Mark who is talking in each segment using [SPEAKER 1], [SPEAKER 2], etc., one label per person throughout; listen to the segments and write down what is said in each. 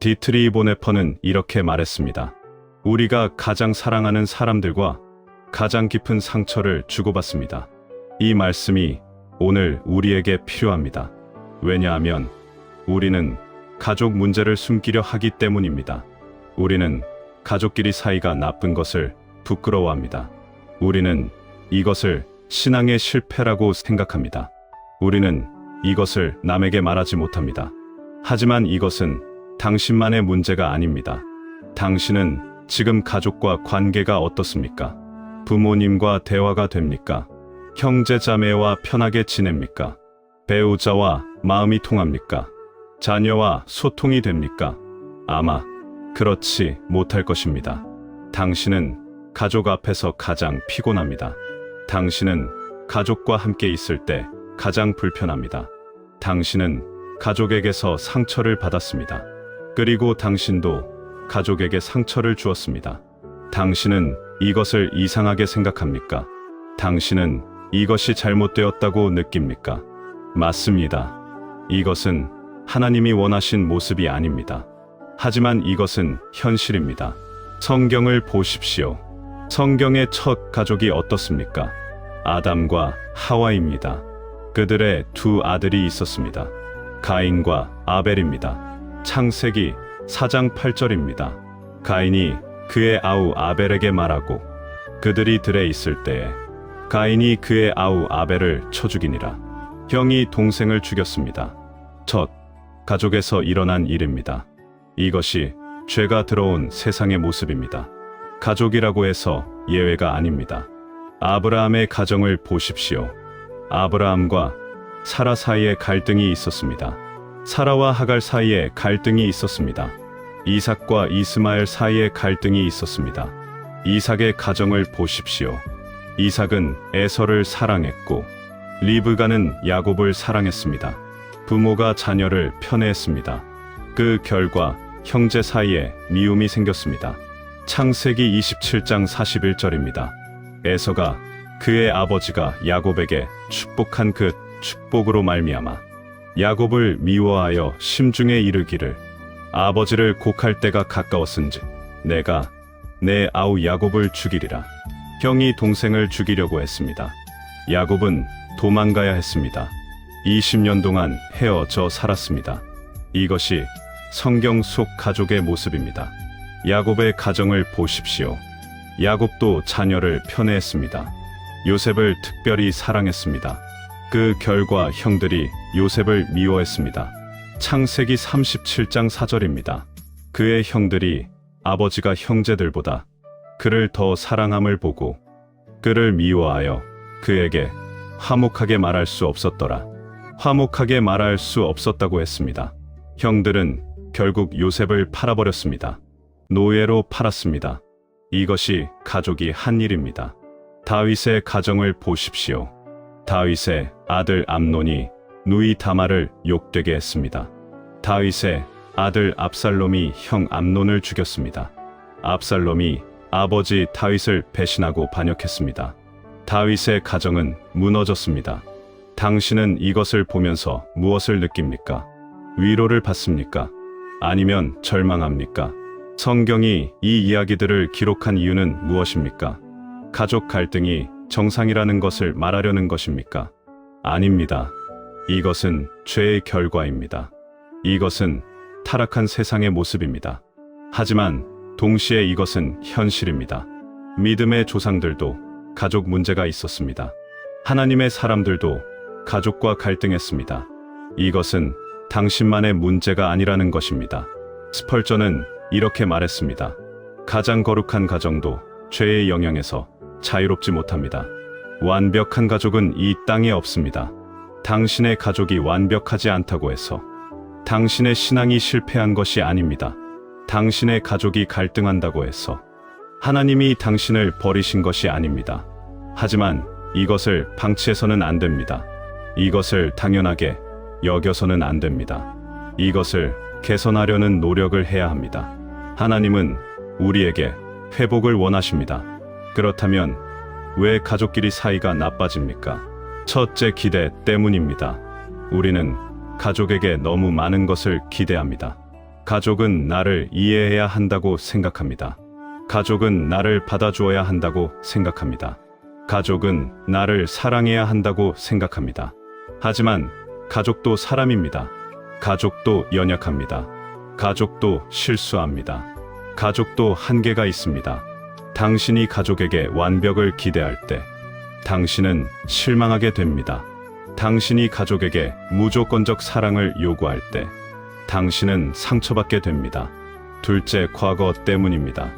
[SPEAKER 1] 디트리 보네퍼는 이렇게 말했습니다. 우리가 가장 사랑하는 사람들과 가장 깊은 상처를 주고받습니다. 이 말씀이 오늘 우리에게 필요합니다. 왜냐하면 우리는 가족 문제를 숨기려 하기 때문입니다. 우리는 가족끼리 사이가 나쁜 것을 부끄러워합니다. 우리는 이것을 신앙의 실패라고 생각합니다. 우리는 이것을 남에게 말하지 못합니다. 하지만 이것은 당신만의 문제가 아닙니다. 당신은 지금 가족과 관계가 어떻습니까? 부모님과 대화가 됩니까? 형제 자매와 편하게 지냅니까? 배우자와 마음이 통합니까? 자녀와 소통이 됩니까? 아마 그렇지 못할 것입니다. 당신은 가족 앞에서 가장 피곤합니다. 당신은 가족과 함께 있을 때 가장 불편합니다. 당신은 가족에게서 상처를 받았습니다. 그리고 당신도 가족에게 상처를 주었습니다. 당신은 이것을 이상하게 생각합니까? 당신은 이것이 잘못되었다고 느낍니까? 맞습니다. 이것은 하나님이 원하신 모습이 아닙니다. 하지만 이것은 현실입니다. 성경을 보십시오. 성경의 첫 가족이 어떻습니까? 아담과 하와입니다. 그들의 두 아들이 있었습니다. 가인과 아벨입니다. 창세기 4장 8절입니다. 가인이 그의 아우 아벨에게 말하고 그들이 들에 있을 때에 가인이 그의 아우 아벨을 쳐 죽이니라. 형이 동생을 죽였습니다. 첫 가족에서 일어난 일입니다. 이것이 죄가 들어온 세상의 모습입니다. 가족이라고 해서 예외가 아닙니다. 아브라함의 가정을 보십시오. 아브라함과 사라 사이에 갈등이 있었습니다. 사라와 하갈 사이에 갈등이 있었습니다. 이삭과 이스마엘 사이에 갈등이 있었습니다. 이삭의 가정을 보십시오. 이삭은 에서를 사랑했고 리브가는 야곱을 사랑했습니다. 부모가 자녀를 편애했습니다. 그 결과 형제 사이에 미움이 생겼습니다. 창세기 27장 41절입니다. 에서가 그의 아버지가 야곱에게 축복한 그 축복으로 말미암아 야곱을 미워하여 심중에 이르기를 아버지를 곡할 때가 가까웠은즉 내가 내 아우 야곱을 죽이리라. 형이 동생을 죽이려고 했습니다. 야곱은 도망가야 했습니다. 20년 동안 헤어져 살았습니다. 이것이 성경 속 가족의 모습입니다. 야곱의 가정을 보십시오. 야곱도 자녀를 편애했습니다. 요셉을 특별히 사랑했습니다. 그 결과 형들이 요셉을 미워했습니다. 창세기 37장 4절입니다. 그의 형들이 아버지가 형제들보다 그를 더 사랑함을 보고 그를 미워하여 그에게 화목하게 말할 수 없었더라. 화목하게 말할 수 없었다고 했습니다. 형들은 결국 요셉을 팔아버렸습니다. 노예로 팔았습니다. 이것이 가족이 한 일입니다. 다윗의 가정을 보십시오. 다윗의 아들 암논이 누이 다말을 욕되게 했습니다. 다윗의 아들 압살롬이 형 암논을 죽였습니다. 압살롬이 아버지 다윗을 배신하고 반역했습니다. 다윗의 가정은 무너졌습니다. 당신은 이것을 보면서 무엇을 느낍니까? 위로를 받습니까? 아니면 절망합니까? 성경이 이 이야기들을 기록한 이유는 무엇입니까? 가족 갈등이 정상이라는 것을 말하려는 것입니까? 아닙니다. 이것은 죄의 결과입니다. 이것은 타락한 세상의 모습입니다. 하지만 동시에 이것은 현실입니다. 믿음의 조상들도 가족 문제가 있었습니다. 하나님의 사람들도 가족과 갈등했습니다. 이것은 당신만의 문제가 아니라는 것입니다. 스펄전은 이렇게 말했습니다. 가장 거룩한 가정도 죄의 영향에서 자유롭지 못합니다. 완벽한 가족은 이 땅에 없습니다. 당신의 가족이 완벽하지 않다고 해서 당신의 신앙이 실패한 것이 아닙니다. 당신의 가족이 갈등한다고 해서 하나님이 당신을 버리신 것이 아닙니다. 하지만 이것을 방치해서는 안 됩니다. 이것을 당연하게 여겨서는 안 됩니다. 이것을 개선하려는 노력을 해야 합니다. 하나님은 우리에게 회복을 원하십니다. 그렇다면 왜 가족끼리 사이가 나빠집니까? 첫째, 기대 때문입니다. 우리는 가족에게 너무 많은 것을 기대합니다. 가족은 나를 이해해야 한다고 생각합니다. 가족은 나를 받아주어야 한다고 생각합니다. 가족은 나를 사랑해야 한다고 생각합니다. 하지만 가족도 사람입니다. 가족도 연약합니다. 가족도 실수합니다. 가족도 한계가 있습니다. 당신이 가족에게 완벽을 기대할 때 당신은 실망하게 됩니다. 당신이 가족에게 무조건적 사랑을 요구할 때 당신은 상처받게 됩니다. 둘째, 과거 때문입니다.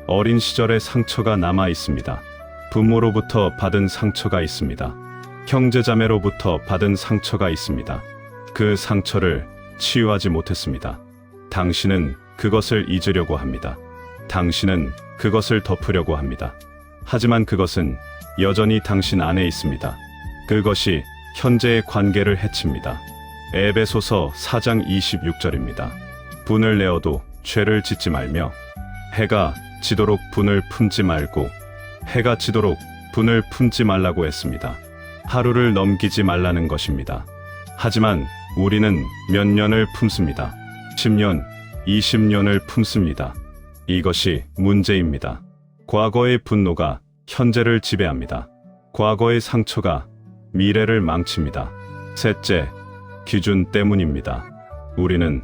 [SPEAKER 1] 어린 시절의 상처가 남아 있습니다. 부모로부터 받은 상처가 있습니다. 형제자매로부터 받은 상처가 있습니다. 그 상처를 치유하지 못했습니다. 당신은 그것을 잊으려고 합니다. 당신은 그것을 덮으려고 합니다. 하지만 그것은 여전히 당신 안에 있습니다. 그것이 현재의 관계를 해칩니다. 에베소서 4장 26절입니다. 분을 내어도 죄를 짓지 말며 해가 지도록 분을 품지 말고 해가 지도록 분을 품지 말라고 했습니다. 하루를 넘기지 말라는 것입니다. 하지만 우리는 몇 년을 품습니다. 10년, 20년을 품습니다. 이것이 문제입니다. 과거의 분노가 현재를 지배합니다. 과거의 상처가 미래를 망칩니다. 셋째, 기준 때문입니다. 우리는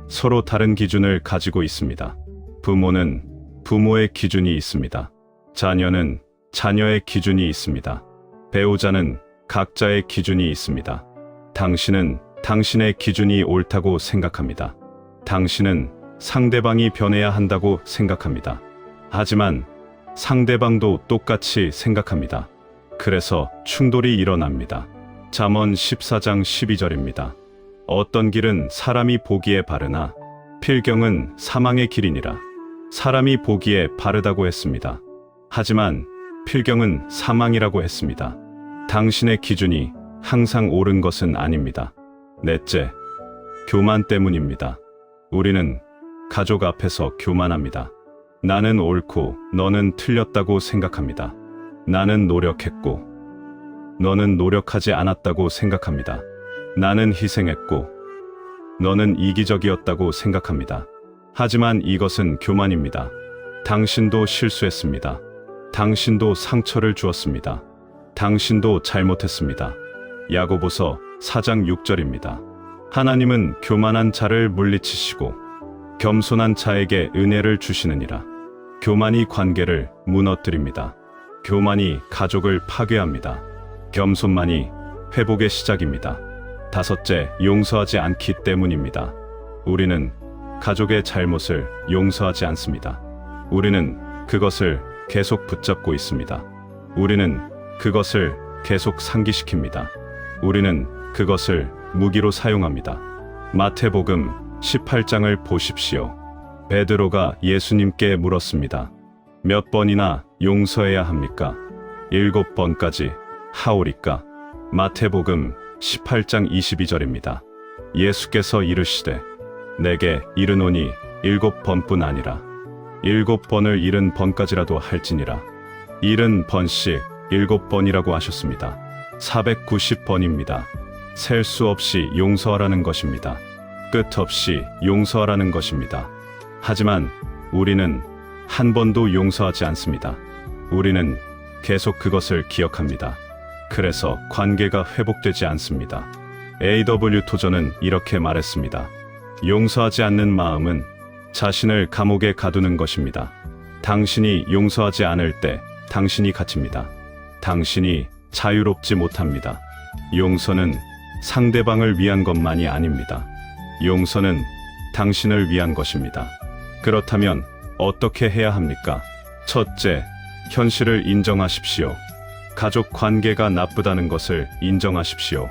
[SPEAKER 1] 서로 다른 기준을 가지고 있습니다. 부모는 부모의 기준이 있습니다. 자녀는 자녀의 기준이 있습니다. 배우자는 각자의 기준이 있습니다. 당신은 당신의 기준이 옳다고 생각합니다. 당신은 상대방이 변해야 한다고 생각합니다. 하지만 상대방도 똑같이 생각합니다. 그래서 충돌이 일어납니다. 잠언 14장 12절입니다. 어떤 길은 사람이 보기에 바르나 필경은 사망의 길이니라. 사람이 보기에 바르다고 했습니다. 하지만 필경은 사망이라고 했습니다. 당신의 기준이 항상 옳은 것은 아닙니다. 넷째, 교만 때문입니다. 우리는 가족 앞에서 교만합니다. 나는 옳고 너는 틀렸다고 생각합니다. 나는 노력했고 너는 노력하지 않았다고 생각합니다. 나는 희생했고 너는 이기적이었다고 생각합니다. 하지만 이것은 교만입니다. 당신도 실수했습니다. 당신도 상처를 주었습니다. 당신도 잘못했습니다. 야고보서 4장 6절입니다. 하나님은 교만한 자를 물리치시고 겸손한 자에게 은혜를 주시느니라. 교만이 관계를 무너뜨립니다. 교만이 가족을 파괴합니다. 겸손만이 회복의 시작입니다. 다섯째, 용서하지 않기 때문입니다. 우리는 가족의 잘못을 용서하지 않습니다. 우리는 그것을 계속 붙잡고 있습니다. 우리는 그것을 계속 상기시킵니다. 우리는 그것을 무기로 사용합니다. 마태복음 18장을 보십시오. 베드로가 예수님께 물었습니다. 몇 번이나 용서해야 합니까? 7번까지 하오리까? 마태복음 18장 22절입니다. 예수께서 이르시되 내게 이르노니 7번뿐 아니라 7번을 70번까지라도 할지니라. 70번씩 7번이라고 하셨습니다. 490번입니다. 셀 수 없이 용서하라는 것입니다. 끝 없이 용서하라는 것입니다. 하지만 우리는 한 번도 용서하지 않습니다. 우리는 계속 그것을 기억합니다. 그래서 관계가 회복되지 않습니다. A.W. 토저는 이렇게 말했습니다. 용서하지 않는 마음은 자신을 감옥에 가두는 것입니다. 당신이 용서하지 않을 때 당신이 갇힙니다. 당신이 자유롭지 못합니다. 용서는 상대방을 위한 것만이 아닙니다. 용서는 당신을 위한 것입니다. 그렇다면 어떻게 해야 합니까? 첫째, 현실을 인정하십시오. 가족 관계가 나쁘다는 것을 인정하십시오.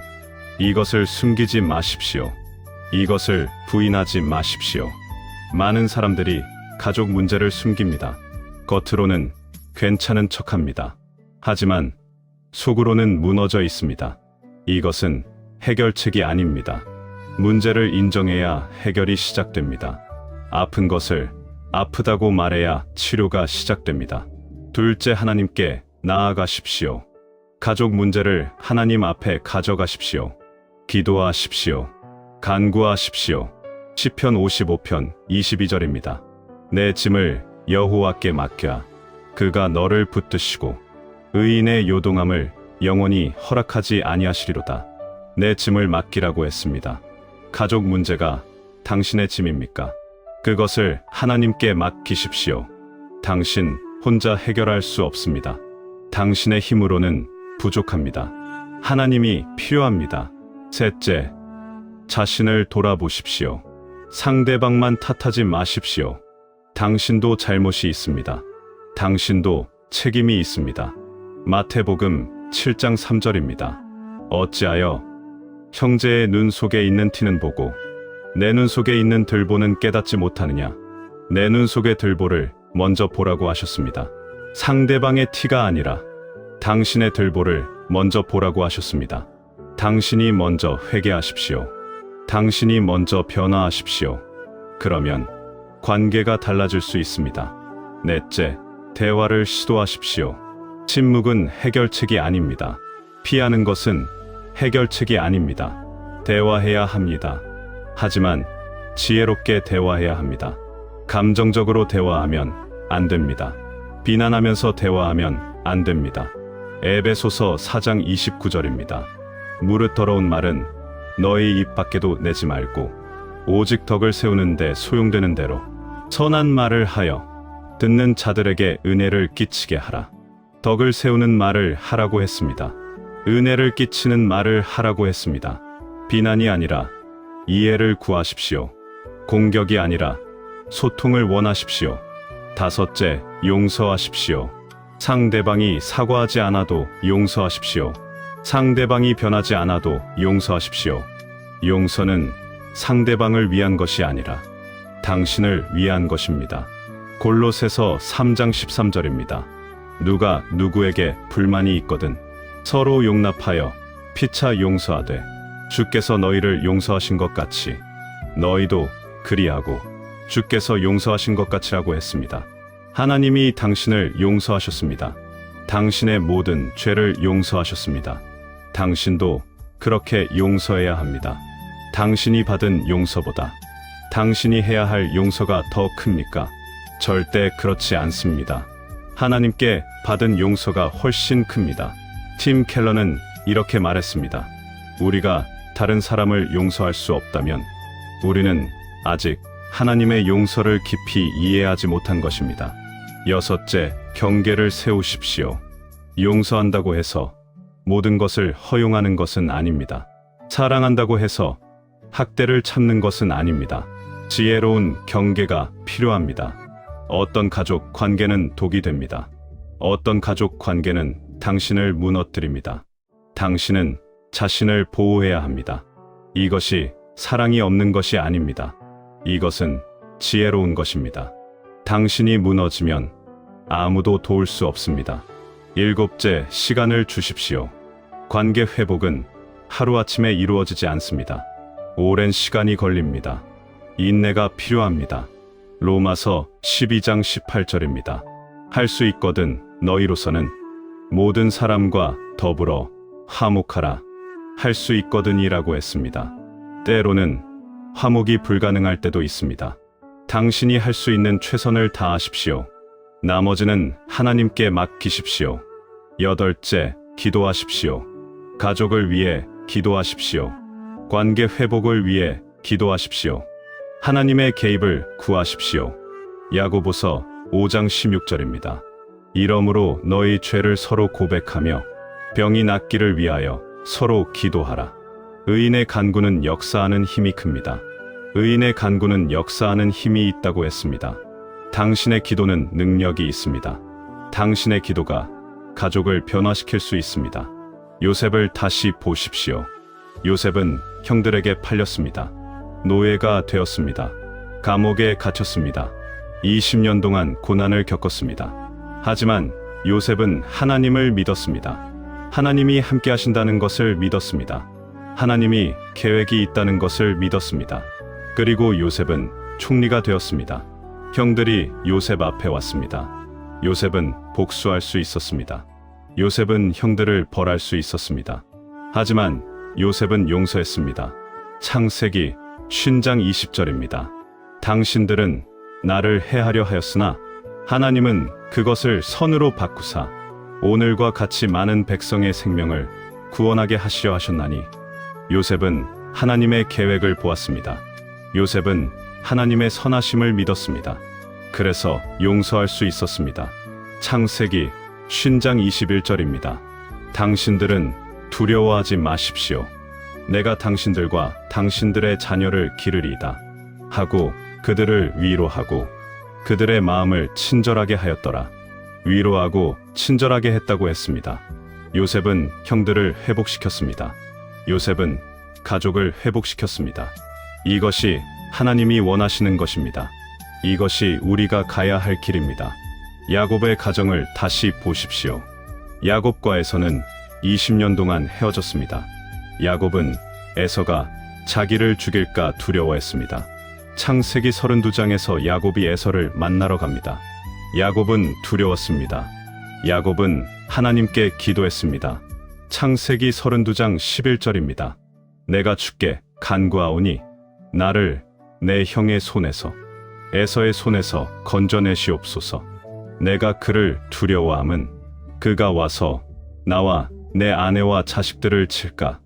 [SPEAKER 1] 이것을 숨기지 마십시오. 이것을 부인하지 마십시오. 많은 사람들이 가족 문제를 숨깁니다. 겉으로는 괜찮은 척합니다. 하지만 속으로는 무너져 있습니다. 이것은 해결책이 아닙니다. 문제를 인정해야 해결이 시작됩니다. 아픈 것을 아프다고 말해야 치료가 시작됩니다. 둘째, 하나님께 나아가십시오. 가족 문제를 하나님 앞에 가져가십시오. 기도하십시오. 간구하십시오. 시편 55편 22절입니다. 내 짐을 여호와께 맡겨 그가 너를 붙드시고 의인의 요동함을 영원히 허락하지 아니하시리로다. 내 짐을 맡기라고 했습니다. 가족 문제가 당신의 짐입니까? 그것을 하나님께 맡기십시오. 당신 혼자 해결할 수 없습니다. 당신의 힘으로는 부족합니다. 하나님이 필요합니다. 셋째, 자신을 돌아보십시오. 상대방만 탓하지 마십시오. 당신도 잘못이 있습니다. 당신도 책임이 있습니다. 마태복음 7장 3절입니다. 어찌하여 형제의 눈 속에 있는 티는 보고 내 눈 속에 있는 들보는 깨닫지 못하느냐? 내 눈 속의 들보를 먼저 보라고 하셨습니다. 상대방의 티가 아니라 당신의 들보를 먼저 보라고 하셨습니다. 당신이 먼저 회개하십시오. 당신이 먼저 변화하십시오. 그러면 관계가 달라질 수 있습니다. 넷째, 대화를 시도하십시오. 침묵은 해결책이 아닙니다. 피하는 것은 해결책이 아닙니다. 대화해야 합니다. 하지만 지혜롭게 대화해야 합니다. 감정적으로 대화하면 안 됩니다. 비난하면서 대화하면 안 됩니다. 에베소서 4장 29절입니다. 무릇 더러운 말은 너희 입 밖에도 내지 말고 오직 덕을 세우는데 소용되는 대로 선한 말을 하여 듣는 자들에게 은혜를 끼치게 하라. 덕을 세우는 말을 하라고 했습니다. 은혜를 끼치는 말을 하라고 했습니다. 비난이 아니라 이해를 구하십시오. 공격이 아니라 소통을 원하십시오. 다섯째, 용서하십시오. 상대방이 사과하지 않아도 용서하십시오. 상대방이 변하지 않아도 용서하십시오. 용서는 상대방을 위한 것이 아니라 당신을 위한 것입니다. 골로새서 3장 13절입니다. 누가 누구에게 불만이 있거든 서로 용납하여 피차 용서하되 주께서 너희를 용서하신 것 같이 너희도 그리하고 주께서 용서하신 것 같이라고 했습니다. 하나님이 당신을 용서하셨습니다. 당신의 모든 죄를 용서하셨습니다. 당신도 그렇게 용서해야 합니다. 당신이 받은 용서보다 당신이 해야 할 용서가 더 큽니까? 절대 그렇지 않습니다. 하나님께 받은 용서가 훨씬 큽니다. 팀 켈러는 이렇게 말했습니다. 우리가 다른 사람을 용서할 수 없다면 우리는 아직 하나님의 용서를 깊이 이해하지 못한 것입니다. 여섯째, 경계를 세우십시오. 용서한다고 해서 모든 것을 허용하는 것은 아닙니다. 사랑한다고 해서 학대를 참는 것은 아닙니다. 지혜로운 경계가 필요합니다. 어떤 가족 관계는 독이 됩니다. 어떤 가족 관계는 당신을 무너뜨립니다. 당신은 자신을 보호해야 합니다. 이것이 사랑이 없는 것이 아닙니다. 이것은 지혜로운 것입니다. 당신이 무너지면 아무도 도울 수 없습니다. 일곱째, 시간을 주십시오. 관계 회복은 하루아침에 이루어지지 않습니다. 오랜 시간이 걸립니다. 인내가 필요합니다. 로마서 12장 18절입니다. 할 수 있거든 너희로서는 모든 사람과 더불어 화목하라. 할 수 있거든이라고 했습니다. 때로는 화목이 불가능할 때도 있습니다. 당신이 할 수 있는 최선을 다하십시오. 나머지는 하나님께 맡기십시오. 여덟째, 기도하십시오. 가족을 위해 기도하십시오. 관계 회복을 위해 기도하십시오. 하나님의 개입을 구하십시오. 야고보서 5장 16절입니다. 이러므로 너희 죄를 서로 고백하며 병이 낫기를 위하여 서로 기도하라. 의인의 간구는 역사하는 힘이 큽니다. 의인의 간구는 역사하는 힘이 있다고 했습니다. 당신의 기도는 능력이 있습니다. 당신의 기도가 가족을 변화시킬 수 있습니다. 요셉을 다시 보십시오. 요셉은 형들에게 팔렸습니다. 노예가 되었습니다. 감옥에 갇혔습니다. 20년 동안 고난을 겪었습니다. 하지만 요셉은 하나님을 믿었습니다. 하나님이 함께 하신다는 것을 믿었습니다. 하나님이 계획이 있다는 것을 믿었습니다. 그리고 요셉은 총리가 되었습니다. 형들이 요셉 앞에 왔습니다. 요셉은 복수할 수 있었습니다. 요셉은 형들을 벌할 수 있었습니다. 하지만 요셉은 용서했습니다. 창세기 신장 20절입니다. 당신들은 나를 해하려 하였으나 하나님은 그것을 선으로 바꾸사 오늘과 같이 많은 백성의 생명을 구원하게 하시려 하셨나니 요셉은 하나님의 계획을 보았습니다. 요셉은 하나님의 선하심을 믿었습니다. 그래서 용서할 수 있었습니다. 창세기 신장 21절입니다. 당신들은 두려워하지 마십시오. 내가 당신들과 당신들의 자녀를 기르리이다 하고 그들을 위로하고 그들의 마음을 친절하게 하였더라. 위로하고 친절하게 했다고 했습니다. 요셉은 형들을 회복시켰습니다. 요셉은 가족을 회복시켰습니다. 이것이 하나님이 원하시는 것입니다. 이것이 우리가 가야 할 길입니다. 야곱의 가정을 다시 보십시오. 야곱과 에서는 20년 동안 헤어졌습니다. 야곱은 에서가 자기를 죽일까 두려워했습니다. 창세기 32장에서 야곱이 에서를 만나러 갑니다. 야곱은 두려웠습니다. 야곱은 하나님께 기도했습니다. 창세기 32장 11절입니다. 내가 주께 간구하오니 나를 내 형의 손에서 에서의 손에서 건져내시옵소서. 내가 그를 두려워함은 그가 와서 나와 내 아내와 자식들을 칠까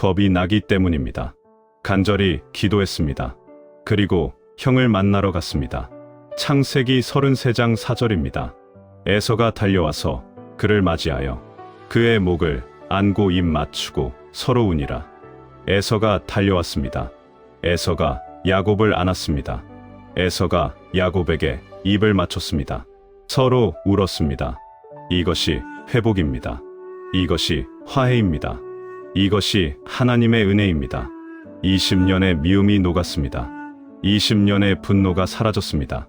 [SPEAKER 1] 겁이 나기 때문입니다. 간절히 기도했습니다. 그리고 형을 만나러 갔습니다. 창세기 33장 4절입니다. 에서가 달려와서 그를 맞이하여 그의 목을 안고 입 맞추고 서로 우니라. 에서가 달려왔습니다. 에서가 야곱을 안았습니다. 에서가 야곱에게 입을 맞췄습니다. 서로 울었습니다. 이것이 회복입니다. 이것이 화해입니다. 이것이 하나님의 은혜입니다. 20년의 미움이 녹았습니다. 20년의 분노가 사라졌습니다.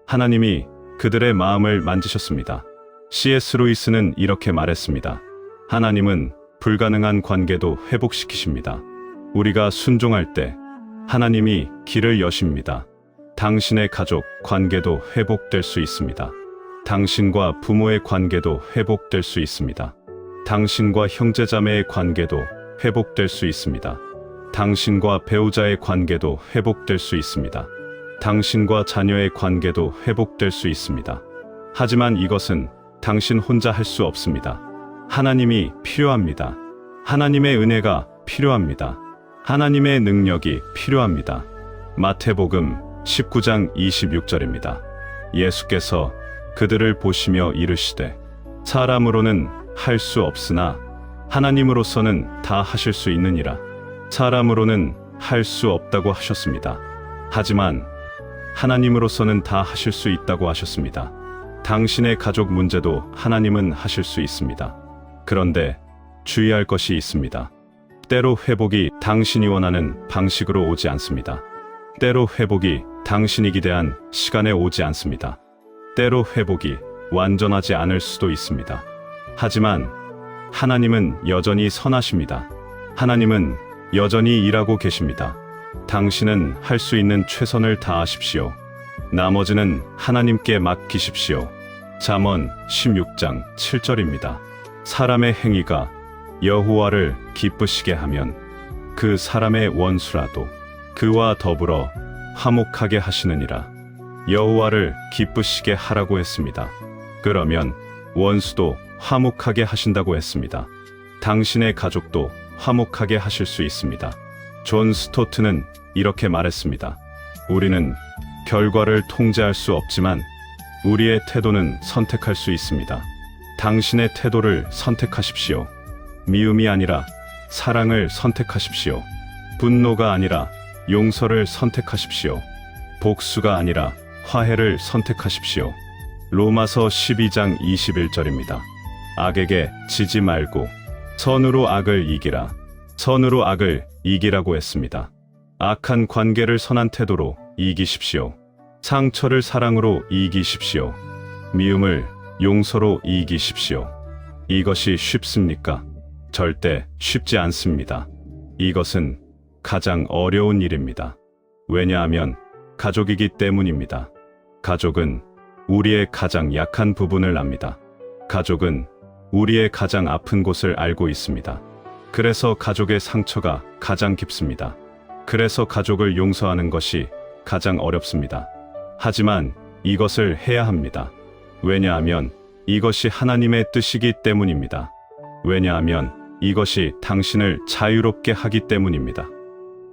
[SPEAKER 1] 하나님이 그들의 마음을 만지셨습니다. C.S. 루이스는 이렇게 말했습니다. 하나님은 불가능한 관계도 회복시키십니다. 우리가 순종할 때 하나님이 길을 여십니다. 당신의 가족 관계도 회복될 수 있습니다. 당신과 부모의 관계도 회복될 수 있습니다. 당신과 형제자매의 관계도 회복될 수 있습니다. 당신과 배우자의 관계도 회복될 수 있습니다. 당신과 자녀의 관계도 회복될 수 있습니다. 하지만 이것은 당신 혼자 할 수 없습니다. 하나님이 필요합니다. 하나님의 은혜가 필요합니다. 하나님의 능력이 필요합니다. 마태복음 19장 26절입니다. 예수께서 그들을 보시며 이르시되 사람으로는 할 수 없으나 하나님으로서는 다 하실 수 있느니라. 사람으로는 할 수 없다고 하셨습니다. 하지만 하나님으로서는 다 하실 수 있다고 하셨습니다. 당신의 가족 문제도 하나님은 하실 수 있습니다. 그런데 주의할 것이 있습니다. 때로 회복이 당신이 원하는 방식으로 오지 않습니다. 때로 회복이 당신이 기대한 시간에 오지 않습니다. 때로 회복이 완전하지 않을 수도 있습니다. 하지만 하나님은 여전히 선하십니다. 하나님은 여전히 일하고 계십니다. 당신은 할 수 있는 최선을 다하십시오. 나머지는 하나님께 맡기십시오. 잠언 16장 7절입니다. 사람의 행위가 여호와를 기쁘시게 하면 그 사람의 원수라도 그와 더불어 화목하게 하시느니라. 여호와를 기쁘시게 하라고 했습니다. 그러면 원수도 화목하게 하신다고 했습니다. 당신의 가족도 화목하게 하실 수 있습니다. 존 스토트는 이렇게 말했습니다. 우리는 결과를 통제할 수 없지만 우리의 태도는 선택할 수 있습니다. 당신의 태도를 선택하십시오. 미움이 아니라 사랑을 선택하십시오. 분노가 아니라 용서를 선택하십시오. 복수가 아니라 화해를 선택하십시오. 로마서 12장 21절입니다. 악에게 지지 말고 선으로 악을 이기라. 선으로 악을 이기라고 했습니다. 악한 관계를 선한 태도로 이기십시오. 상처를 사랑으로 이기십시오. 미움을 용서로 이기십시오. 이것이 쉽습니까? 절대 쉽지 않습니다. 이것은 가장 어려운 일입니다. 왜냐하면 가족이기 때문입니다. 가족은 우리의 가장 약한 부분을 압니다. 가족은 우리의 가장 아픈 곳을 알고 있습니다. 그래서 가족의 상처가 가장 깊습니다. 그래서 가족을 용서하는 것이 가장 어렵습니다. 하지만 이것을 해야 합니다. 왜냐하면 이것이 하나님의 뜻이기 때문입니다. 왜냐하면 이것이 당신을 자유롭게 하기 때문입니다.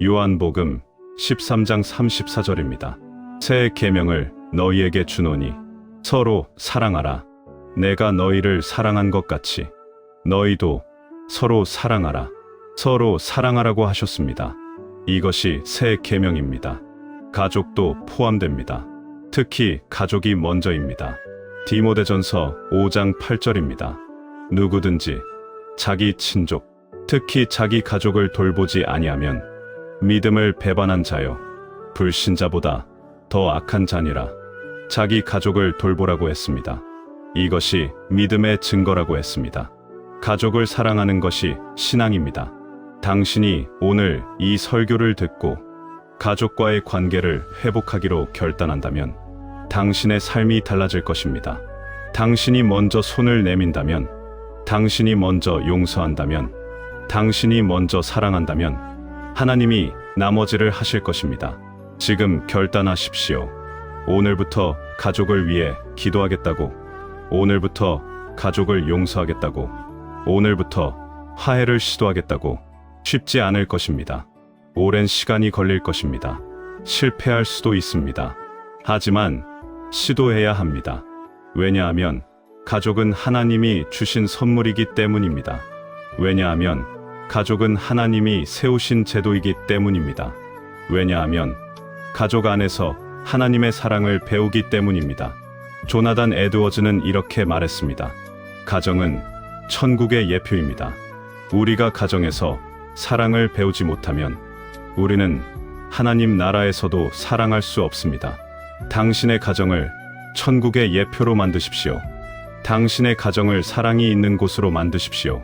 [SPEAKER 1] 요한복음 13장 34절입니다. 새 계명을 너희에게 주노니 서로 사랑하라. 내가 너희를 사랑한 것 같이 너희도 서로 사랑하라. 서로 사랑하라고 하셨습니다. 이것이 새 계명입니다. 가족도 포함됩니다. 특히 가족이 먼저입니다. 디모데전서 5장 8절입니다. 누구든지 자기 친족, 특히 자기 가족을 돌보지 아니하면 믿음을 배반한 자요 불신자보다 더 악한 자니라. 자기 가족을 돌보라고 했습니다. 이것이 믿음의 증거라고 했습니다. 가족을 사랑하는 것이 신앙입니다. 당신이 오늘 이 설교를 듣고 가족과의 관계를 회복하기로 결단한다면 당신의 삶이 달라질 것입니다. 당신이 먼저 손을 내민다면, 당신이 먼저 용서한다면, 당신이 먼저 사랑한다면 하나님이 나머지를 하실 것입니다. 지금 결단하십시오. 오늘부터 가족을 위해 기도하겠다고, 오늘부터 가족을 용서하겠다고, 오늘부터 화해를 시도하겠다고. 쉽지 않을 것입니다. 오랜 시간이 걸릴 것입니다. 실패할 수도 있습니다. 하지만 시도해야 합니다. 왜냐하면 가족은 하나님이 주신 선물이기 때문입니다. 왜냐하면 가족은 하나님이 세우신 제도이기 때문입니다. 왜냐하면 가족 안에서 하나님의 사랑을 배우기 때문입니다. 조나단 에드워즈는 이렇게 말했습니다. 가정은 천국의 예표입니다. 우리가 가정에서 사랑을 배우지 못하면 우리는 하나님 나라에서도 사랑할 수 없습니다. 당신의 가정을 천국의 예표로 만드십시오. 당신의 가정을 사랑이 있는 곳으로 만드십시오.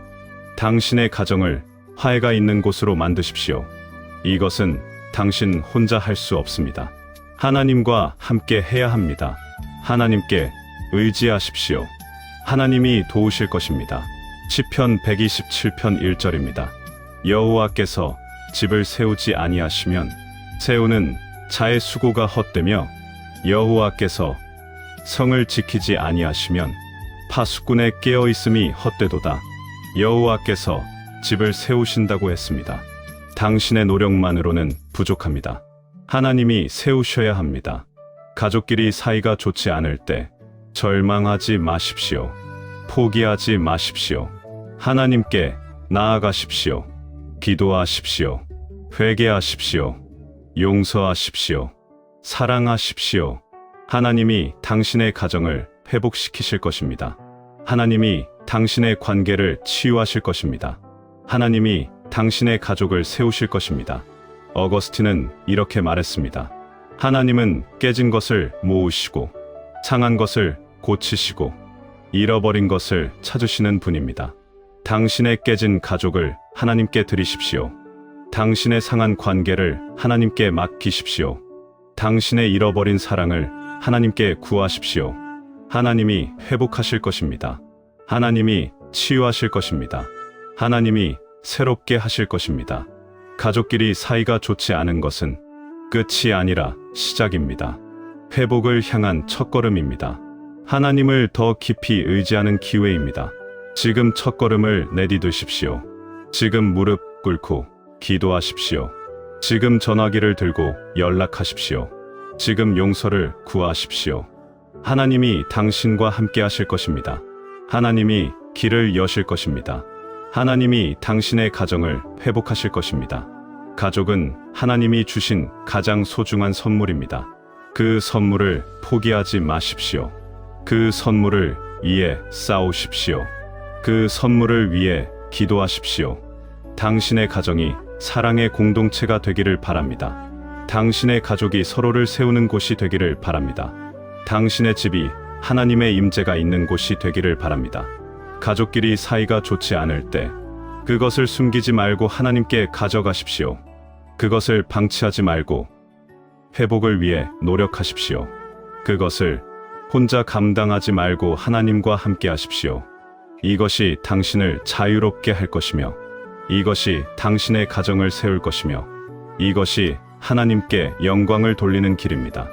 [SPEAKER 1] 당신의 가정을 화해가 있는 곳으로 만드십시오. 이것은 당신 혼자 할 수 없습니다. 하나님과 함께 해야 합니다. 하나님께 의지하십시오. 하나님이 도우실 것입니다. 시편 127편 1절입니다. 여호와께서 집을 세우지 아니하시면 세우는 자의 수고가 헛되며 여호와께서 성을 지키지 아니하시면 파수꾼의 깨어 있음이 헛되도다. 여호와께서 집을 세우신다고 했습니다. 당신의 노력만으로는 부족합니다. 하나님이 세우셔야 합니다. 가족끼리 사이가 좋지 않을 때 절망하지 마십시오. 포기하지 마십시오. 하나님께 나아가십시오. 기도하십시오. 회개하십시오. 용서하십시오. 사랑하십시오. 하나님이 당신의 가정을 회복시키실 것입니다. 하나님이 당신의 관계를 치유하실 것입니다. 하나님이 당신의 가족을 세우실 것입니다. 어거스틴은 이렇게 말했습니다. 하나님은 깨진 것을 모으시고 상한 것을 고치시고 잃어버린 것을 찾으시는 분입니다. 당신의 깨진 가족을 하나님께 드리십시오. 당신의 상한 관계를 하나님께 맡기십시오. 당신의 잃어버린 사랑을 하나님께 구하십시오. 하나님이 회복하실 것입니다. 하나님이 치유하실 것입니다. 하나님이 새롭게 하실 것입니다. 가족끼리 사이가 좋지 않은 것은 끝이 아니라 시작입니다. 회복을 향한 첫걸음입니다. 하나님을 더 깊이 의지하는 기회입니다. 지금 첫걸음을 내디드십시오. 지금 무릎 꿇고 기도하십시오. 지금 전화기를 들고 연락하십시오. 지금 용서를 구하십시오. 하나님이 당신과 함께 하실 것입니다. 하나님이 길을 여실 것입니다. 하나님이 당신의 가정을 회복하실 것입니다. 가족은 하나님이 주신 가장 소중한 선물입니다. 그 선물을 포기하지 마십시오. 그 선물을 위해 싸우십시오. 그 선물을 위해 기도하십시오. 당신의 가정이 사랑의 공동체가 되기를 바랍니다. 당신의 가족이 서로를 세우는 곳이 되기를 바랍니다. 당신의 집이 하나님의 임재가 있는 곳이 되기를 바랍니다. 가족끼리 사이가 좋지 않을 때 그것을 숨기지 말고 하나님께 가져가십시오. 그것을 방치하지 말고 회복을 위해 노력하십시오. 그것을 혼자 감당하지 말고 하나님과 함께 하십시오. 이것이 당신을 자유롭게 할 것이며 이것이 당신의 가정을 세울 것이며 이것이 하나님께 영광을 돌리는 길입니다.